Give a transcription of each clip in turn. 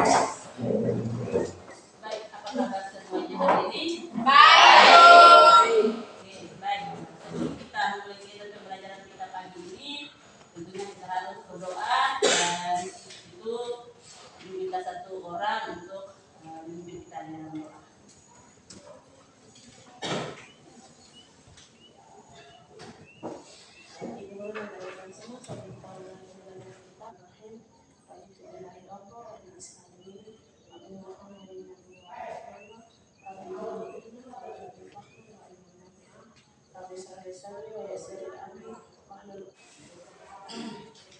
Baik, apa kabar semuanya hari ini? Baik. Oke, baik. Sebelum kita mulai kegiatan pembelajaran kita pagi ini, tentunya kita harus berdoa dan itu diminta satu orang untuk memimpin kita di dalam doa.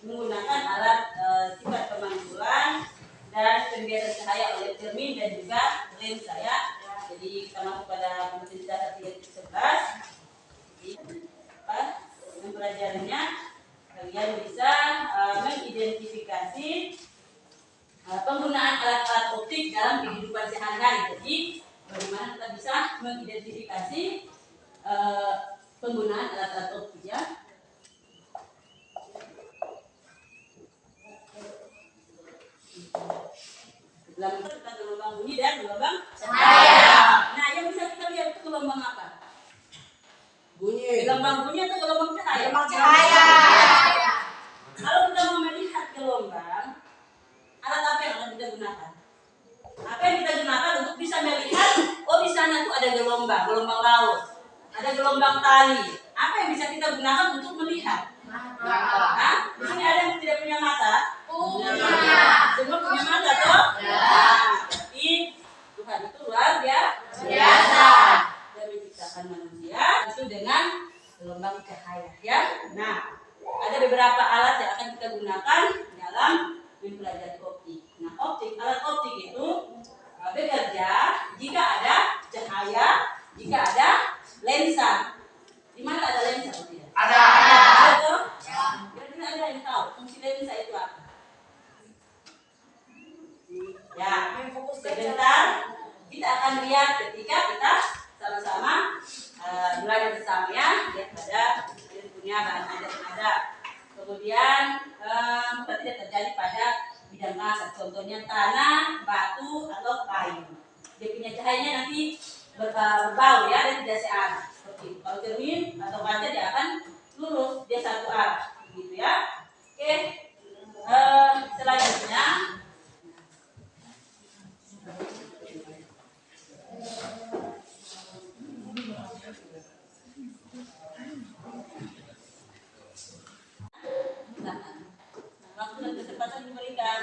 Menggunakan alat sifat pemangkulan dan pembiasan cahaya oleh cermin dan juga lensa ya. Jadi kita masuk pada materi dasar 3.11. Mempelajarinya kalian bisa mengidentifikasi penggunaan alat-alat optik dalam kehidupan sehari-hari. Jadi bagaimana kita bisa mengidentifikasi penggunaan alat-alat optik ya. Dalam kita gelombang bunyi dan gelombang cahaya. Nah, yang bisa kita lihat itu gelombang apa? Bunyi. Gelombang bunyi atau gelombang cahaya? Gelombang cahaya. Kalau kita mau melihat gelombang, alat apa yang akan kita gunakan? Apa yang kita gunakan untuk bisa melihat? Oh, di sana tuh ada gelombang laut, ada gelombang tali. Apa yang bisa kita gunakan untuk melihat? Mata. Di sini ada yang tidak punya mata? Punya. Semua punya mata toh? Tapi Tuhan itu luar biasa. Dia menciptakan manusia itu dengan gelombang cahaya ya. Nah, ada beberapa alat yang akan kita gunakan dalam mempelajari optik. Nah, alat optik itu bekerja jika ada cahaya, jika ada lensa. Di mana ada lensa? Ada. Toh? Kira-kira ada yang tahu fungsi lensa itu apa? Ya, sebentar kita akan lihat ketika kita sama-sama belajar bersama ya. Lihat pada punya bahan ajar yang ada. Kemudian tidak terjadi pada bidang kasar. Contohnya tanah, batu atau kayu. Dia punya cahayanya nanti berbau ya dan tidak searah. Seperti itu. Kalau cermin atau kaca dia akan lurus, dia satu arah, gitu ya. Oke. Selanjutnya waktu dan kesempatan diberikan.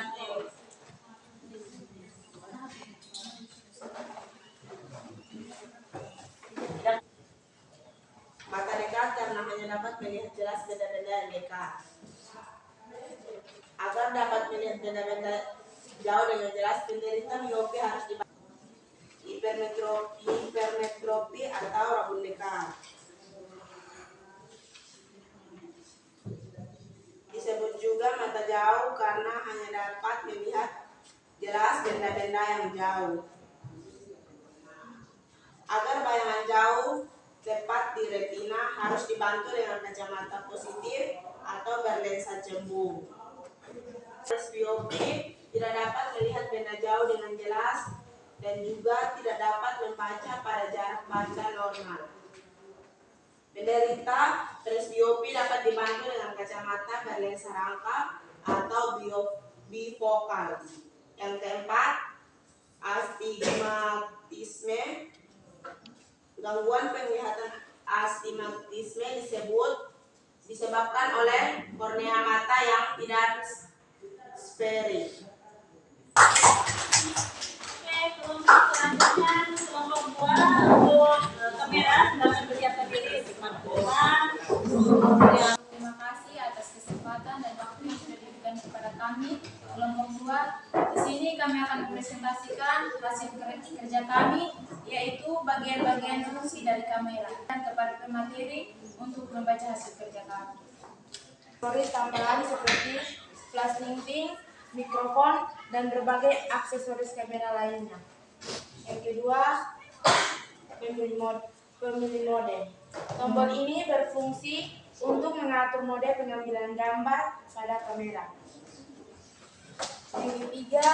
Mata dekat karena hanya dapat melihat jelas benda-benda yang dekat. Agar dapat melihat benda-benda jauh dengan jelas, penderita miopi harus dibantu hipermetropi atau rabun dekat. Disebut juga mata jauh karena hanya dapat melihat jelas benda-benda yang jauh. Agar bayangan jauh tepat di retina harus dibantu dengan kacamata positif atau berlensa cembung. Presbiopi tidak dapat melihat benda jauh dengan jelas dan juga tidak dapat membaca pada jarak baca normal. Penderita presbiopi dapat dibantu dengan kacamata berlensa rangkap atau bifokal. Yang keempat, astigmatisme. Gangguan penglihatan astigmatisme disebabkan oleh kornea mata yang tidak spheric. Oke, kelompok selanjutnya kelompok 2 untuk kamera sedang bersiapkan diri untuk Terima kasih atas kesempatan dan waktu yang sudah diberikan kepada kami. Kelompok 2, di sini kami akan mempresentasikan hasil kerja kami, yaitu bagian-bagian fungsi dari kamera dan kepada pemateri untuk membaca hasil kerja kami. Aksesoris tambahan seperti flash lighting, mikrofon, dan berbagai aksesoris kamera lainnya. Yang kedua, pemilih mode. Tombol ini berfungsi untuk mengatur mode pengambilan gambar pada kamera. Yang ketiga,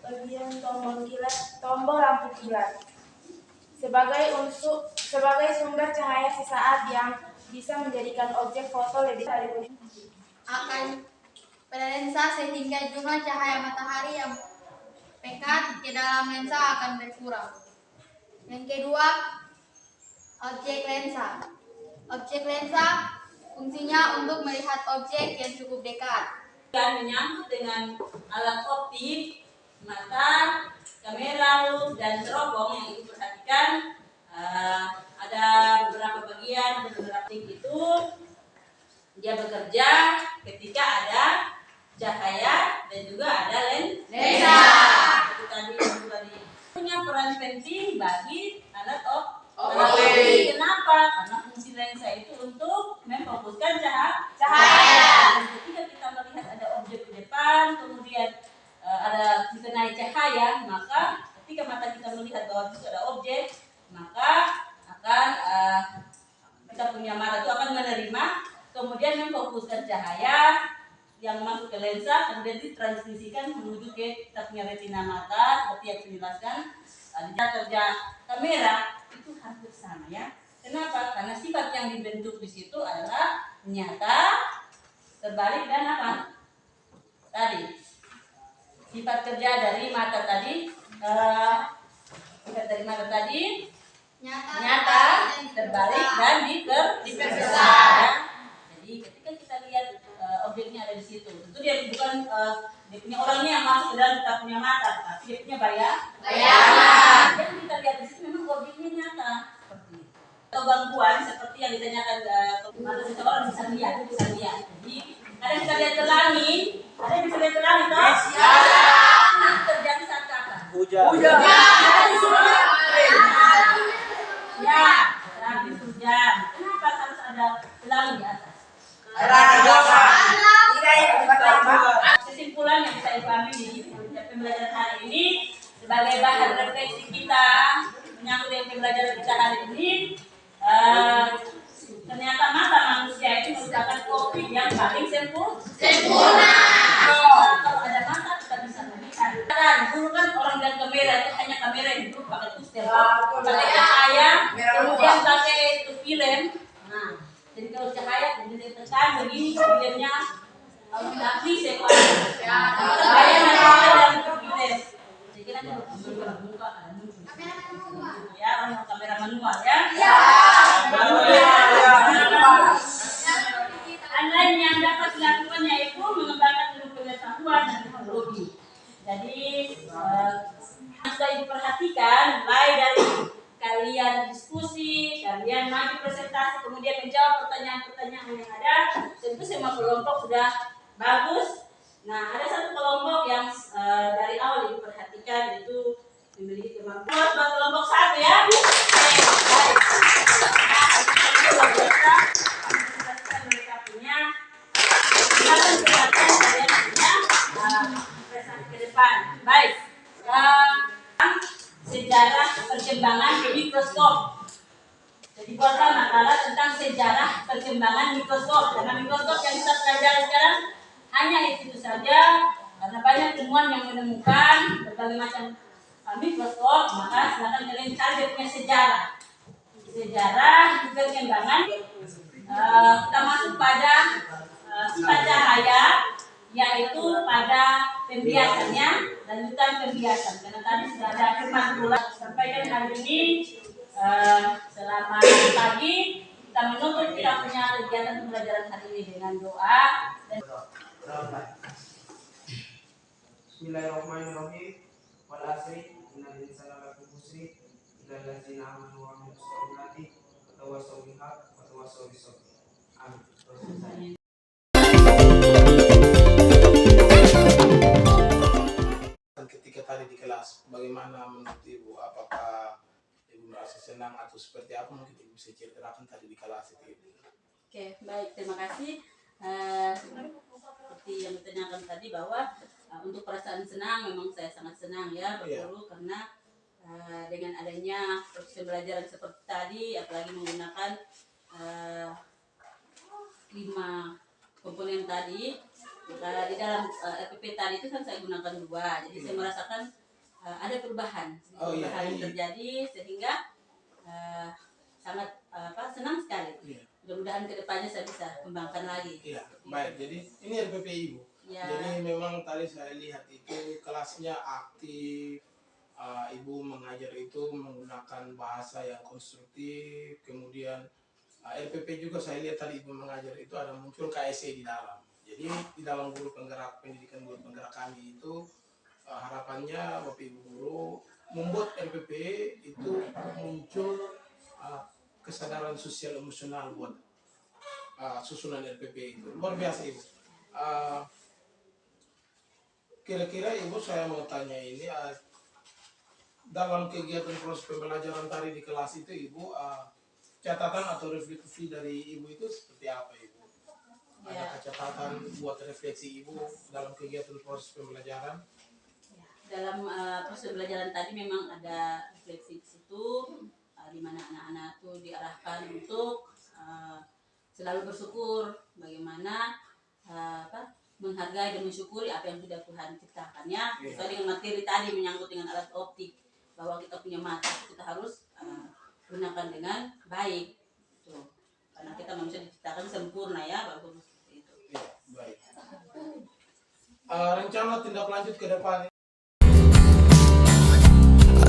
bagian tombol lampu kilat sebagai sumber cahaya sesaat yang bisa menjadikan objek foto lebih dari akan pada lensa sehingga jumlah cahaya matahari yang pekat ke dalam lensa akan berkurang. Yang kedua, objek lensa. Objek lensa fungsinya untuk melihat objek yang cukup dekat. Dan menyangkut dengan alat optik, mata, kamera, lux, dan terobong yang ibu perhatikan, ada beberapa bagian beberapa itu dia bekerja ketika ada cahaya dan juga ada lensa. Itu tadi punya peran penting bagi alat optik. Kenapa? Karena fungsi lensa itu untuk memfokuskan cahaya. Dan ketika kita melihat ada objek di depan, kemudian ada dikenai cahaya, maka ketika mata kita melihat bahwa itu ada objek, maka akan kita punya mata itu akan menerima, kemudian memfokuskan cahaya yang masuk ke lensa, kemudian ditransmisikan menuju ke kita punya retina mata seperti yang dijelaskan. Kerja kamera itu hampir sama ya. Kenapa? Karena sifat yang dibentuk di situ adalah nyata, terbalik, dan apa? Tadi sifat kerja dari mata tadi, nyata, terbalik, dan diperbesar. Ya. Jadi ketika kita lihat objeknya ada di situ, tentu dia bukan dia punya orangnya yang masuk ke dalam kita punya mata, tapi dia punya bayangan. Yang kita lihat di situ memang objeknya nyata seperti itu. Atau gangguan seperti yang ditanyakan mata seseorang bisa lihat. Jadi ada bisa lihat ke langit, ada yang bisa lihat ke langit, toh? Ini terjadi saat kapan? Hujan. Ya, habis hujan. Kenapa harus ada pelangi di atas? Kesimpulan yang saya ambil di pembelajaran hari ini sebagai bahan refleksi kita menyangkut dengan pembelajaran kita hari ini, ternyata mata manusia itu merupakan objek yang paling sempurna. Kalau ada mata kita bisa melihat. Dulu kan orang dan kamera itu hanya kamera yang dulu pakai pustel, pakai cahaya, kemudian pakai itu film. Nah, jadi kalau cahaya kemudian ditekan begini filmnya tidak bisa cahaya dan film. Jadi kan kalau buka ya orang kamera manual ya. Lain yang dapat dilakukan yaitu mengembangkan ilmu pengetahuan dan teknologi. Jadi sudah ibu perhatikan, mulai dari kalian diskusi, kalian maju presentasi, kemudian menjawab pertanyaan-pertanyaan yang ada, tentu semua kelompok sudah bagus. Nah, ada satu kelompok yang dari awal ibu perhatikan itu memiliki kemampuan buat kelompok satu ya. Mereka punya kalian punya prestasi ke depan. Baik. Sejarah perkembangan mikroskop. Jadi buatlah makalah tentang sejarah perkembangan mikroskop. Karena mikroskop yang kita pelajari sekarang hanya itu saja. Karena banyak temuan yang menemukan berbagai macam mikroskop, maka silakan kalian cari dia punya sejarah perkembangan. Kita masuk pada sifat cahaya, yaitu pada pembiasannya, lanjutan pembiasan. Karena tadi sudah ada firman Tuhan sampaikan hari ini, selama pagi kita menutup kita punya kegiatan pembelajaran hari ini dengan doa. Bismillahirrahmanirrahim. Wal asri innal insana lafi khusr illa allazina amanu wa amilus solihati wa tawassaw bil haqq wa tawassaw bis sabr. Amin. Ketika tadi di kelas, bagaimana menurut Ibu? Apakah Ibu merasa senang atau seperti apa? Mungkin Ibu bisa ceritakan tadi di kelas itu. Oke, baik, terima kasih. Seperti yang ditanyakan tadi bahwa untuk perasaan senang, memang saya sangat senang ya berguru karena dengan adanya proses pembelajaran seperti tadi, apalagi menggunakan 5 komponen tadi, Di dalam RPP tadi itu kan saya gunakan 2, jadi saya merasakan ada perubahan yang terjadi sehingga sangat senang sekali. Iya. Mudah-mudahan kedepannya saya bisa kembangkan lagi. Iya, baik. Jadi ini RPP Ibu. Ya. Jadi memang tadi saya lihat itu kelasnya aktif, Ibu mengajar itu menggunakan bahasa yang konstruktif, kemudian RPP juga saya lihat tadi Ibu mengajar itu ada muncul KSE di dalam. Jadi di dalam guru penggerak pendidikan guru penggerak kami itu harapannya Bapak Ibu guru membuat RPP itu muncul kesadaran sosial emosional buat susunan RPP itu. Luar biasa Ibu. Kira-kira Ibu saya mau tanya ini dalam kegiatan proses pembelajaran tadi di kelas itu Ibu catatan atau refleksi dari Ibu itu seperti apa Ibu? Ada catatan buat refleksi Ibu dalam kegiatan proses pembelajaran? Dalam proses pembelajaran tadi memang ada refleksi di situ, di mana anak-anak itu diarahkan untuk selalu bersyukur, bagaimana menghargai dan mensyukuri apa yang sudah Tuhan ciptakannya. Sesuai dengan materi tadi menyangkut dengan alat optik, bahwa kita punya mata kita harus gunakan dengan baik. Tuh. Karena kita manusia diciptakan sempurna ya, bagus seperti itu. Ya, baik. Rencana tindak lanjut ke depan.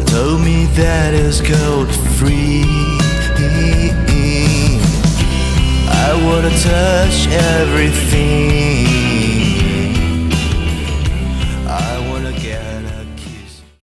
Told me that it's gold free. I wanna touch everything.